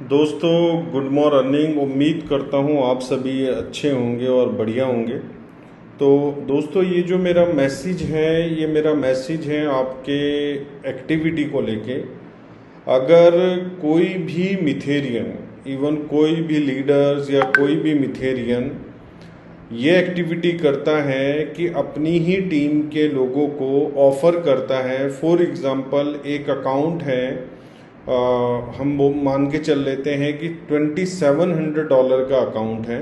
दोस्तों, good morning. उम्मीद करता हूँ आप सभी अच्छे होंगे और बढ़िया होंगे। तो दोस्तों, ये जो मेरा मैसेज है, ये मेरा मैसेज है आपके एक्टिविटी को लेके। अगर कोई भी मिथेरियन, इवन कोई भी लीडर्स या कोई भी मिथेरियन ये एक्टिविटी करता है कि अपनी ही टीम के लोगों को ऑफर करता है। फॉर एग्ज़ाम्पल, एक अकाउंट है, हम वो मान के चल लेते हैं कि $2700 का अकाउंट है।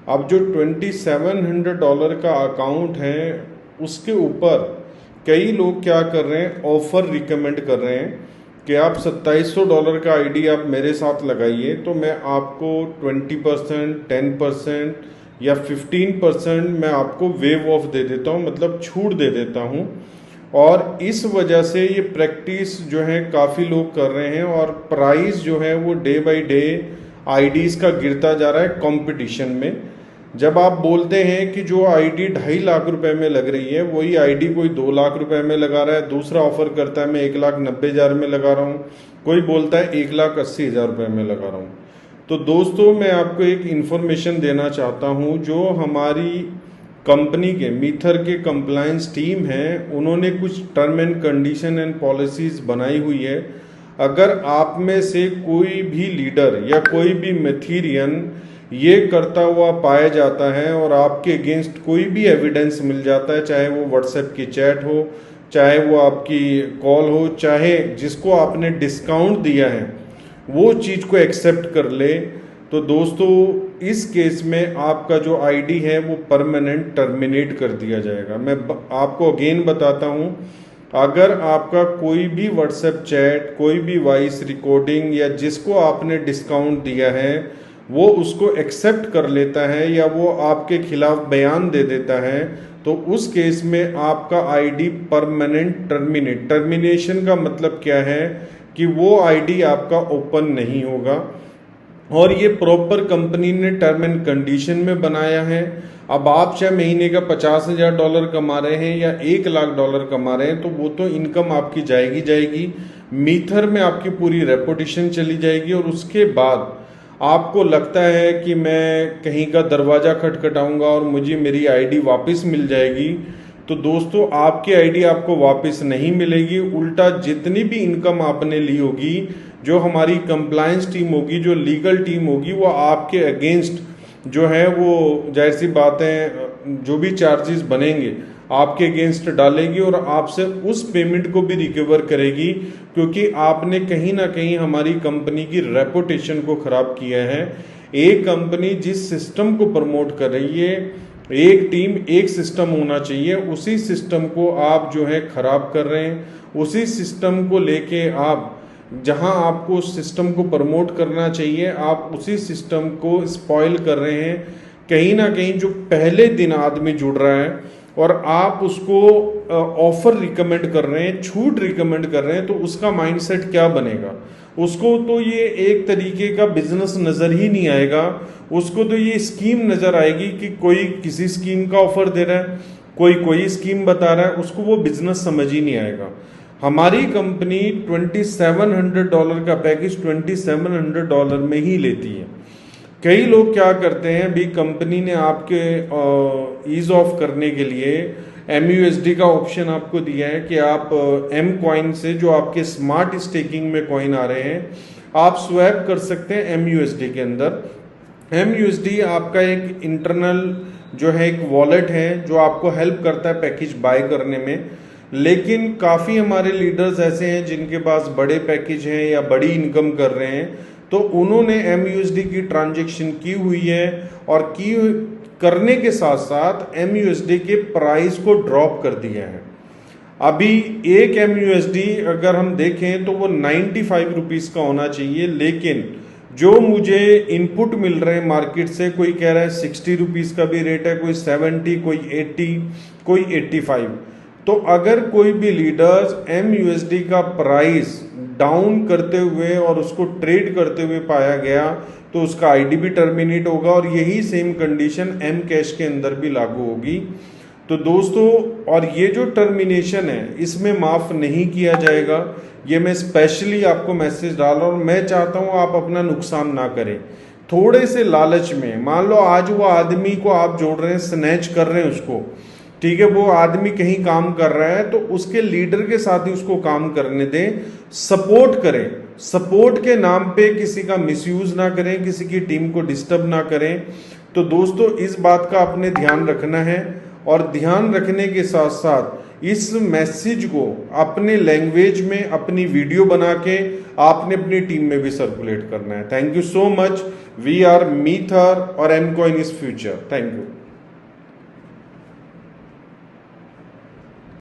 अब जो $2700 का अकाउंट है, उसके ऊपर कई लोग क्या कर रहे हैं, ऑफ़र रिकमेंड कर रहे हैं कि आप $2700 का आईडी आप मेरे साथ लगाइए तो मैं आपको 20%, 10% या 15% मैं आपको वेव ऑफ दे देता हूँ, मतलब छूट दे देता हूँ। और इस वजह से ये प्रैक्टिस जो है काफ़ी लोग कर रहे हैं और प्राइस जो है वो डे बाय डे आईडीज़ का गिरता जा रहा है कंपटीशन में। जब आप बोलते हैं कि जो आईडी 2.5 लाख रुपए में लग रही है, वही आईडी कोई 2 लाख रुपए में लगा रहा है, दूसरा ऑफर करता है मैं 1,90,000 में लगा रहा हूँ, कोई बोलता है 1,80,000 रुपए में लगा रहा हूँ। तो दोस्तों, मैं आपको एक इन्फॉर्मेशन देना चाहता हूँ। जो हमारी कंपनी के मीथर के कंप्लायंस टीम है, उन्होंने कुछ term and condition and policies बनाई हुई है। अगर आप में से कोई भी लीडर या कोई भी मेथीरियन ये करता हुआ पाया जाता है और आपके अगेंस्ट कोई भी एविडेंस मिल जाता है, चाहे वो व्हाट्सएप की चैट हो, चाहे वो आपकी कॉल हो, चाहे जिसको आपने डिस्काउंट दिया है वो चीज़ को एक्सेप्ट कर ले, तो दोस्तों इस केस में आपका जो आईडी है वो परमानेंट टर्मिनेट कर दिया जाएगा। मैं आपको अगेन बताता हूँ, अगर आपका कोई भी व्हाट्सएप चैट, कोई भी वॉइस रिकॉर्डिंग या जिसको आपने डिस्काउंट दिया है वो उसको एक्सेप्ट कर लेता है या वो आपके खिलाफ बयान दे देता है, तो उस केस में आपका आईडी परमानेंट टर्मिनेशन का मतलब क्या है कि वो आईडी आपका ओपन नहीं होगा। और ये प्रॉपर कंपनी ने टर्म एंड कंडीशन में बनाया है। अब आप चाहे महीने का $50,000 कमा रहे हैं या $1,00,000 कमा रहे हैं, तो वो तो इनकम आपकी जाएगी। मीथर में आपकी पूरी रेपुटेशन चली जाएगी और उसके बाद आपको लगता है कि मैं कहीं का दरवाज़ा खटखटाऊंगा और मुझे मेरी आईडी वापस मिल जाएगी, तो दोस्तों आपकी आईडी आपको वापस नहीं मिलेगी। उल्टा जितनी भी इनकम आपने ली होगी, जो हमारी कंप्लायंस टीम होगी, जो लीगल टीम होगी, वो आपके अगेंस्ट जो है वो जाहिर सी बात है जो भी चार्जेस बनेंगे आपके अगेंस्ट डालेगी और आपसे उस पेमेंट को भी रिकवर करेगी, क्योंकि आपने कहीं ना कहीं हमारी कंपनी की रेपुटेशन को खराब किया है। एक कंपनी जिस सिस्टम को प्रमोट कर रही है, एक टीम एक सिस्टम होना चाहिए, उसी सिस्टम को आप जो है खराब कर रहे हैं। उसी सिस्टम को लेके आप जहां आपको उस सिस्टम को प्रमोट करना चाहिए, आप उसी सिस्टम को स्पॉइल कर रहे हैं। कहीं ना कहीं जो पहले दिन आदमी जुड़ रहा है और आप उसको ऑफर रिकमेंड कर रहे हैं, छूट रिकमेंड कर रहे हैं, तो उसका माइंडसेट क्या बनेगा? उसको तो ये एक तरीके का बिजनेस नज़र ही नहीं आएगा। उसको तो ये स्कीम नज़र आएगी कि कोई किसी स्कीम का ऑफर दे रहा है, कोई स्कीम बता रहा है, उसको वो बिजनेस समझ ही नहीं आएगा। हमारी कंपनी $2700 का पैकेज $2700 में ही लेती है। कई लोग क्या करते हैं, भी कंपनी ने आपके ईज ऑफ करने के लिए MUSD का ऑप्शन आपको दिया है कि आप M कॉइन से, जो आपके स्मार्ट स्टेकिंग में कॉइन आ रहे हैं, आप स्वैप कर सकते हैं MUSD के अंदर। MUSD आपका एक इंटरनल जो है एक वॉलेट है जो आपको हेल्प करता है पैकेज बाय करने में। लेकिन काफ़ी हमारे लीडर्स ऐसे हैं जिनके पास बड़े पैकेज हैं या बड़ी इनकम कर रहे हैं, तो उन्होंने MUSD की ट्रांजैक्शन की हुई है और करने के साथ साथ MUSD के प्राइस को ड्रॉप कर दिया है। अभी एक MUSD अगर हम देखें तो वो 95 रुपीज़ का होना चाहिए, लेकिन जो मुझे इनपुट मिल रहे हैं मार्केट से, कोई कह रहा है 60 रुपीज़ का भी रेट है, कोई 70, कोई 80, कोई 85। तो अगर कोई भी लीडर्स MUSD का प्राइस डाउन करते हुए और उसको ट्रेड करते हुए पाया गया, तो उसका आईडी भी टर्मिनेट होगा और यही सेम कंडीशन M कैश के अंदर भी लागू होगी। तो दोस्तों, और ये जो टर्मिनेशन है इसमें माफ नहीं किया जाएगा। ये मैं स्पेशली आपको मैसेज डाल रहा हूं और मैं चाहता हूं आप अपना नुकसान ना करें। थोड़े से लालच में, मान लो आज वो आदमी को आप जोड़ रहे हैं, स्नैच कर रहे हैं उसको, ठीक है, वो आदमी कहीं काम कर रहा है तो उसके लीडर के साथ ही उसको काम करने दें, सपोर्ट करें। सपोर्ट के नाम पे किसी का मिसयूज ना करें, किसी की टीम को डिस्टर्ब ना करें। तो दोस्तों, इस बात का आपने ध्यान रखना है, और ध्यान रखने के साथ साथ इस मैसेज को अपने लैंग्वेज में अपनी वीडियो बना के आपने अपनी टीम में भी सर्कुलेट करना है। Thank you so much. We are Meether और MCoin is future. Thank you.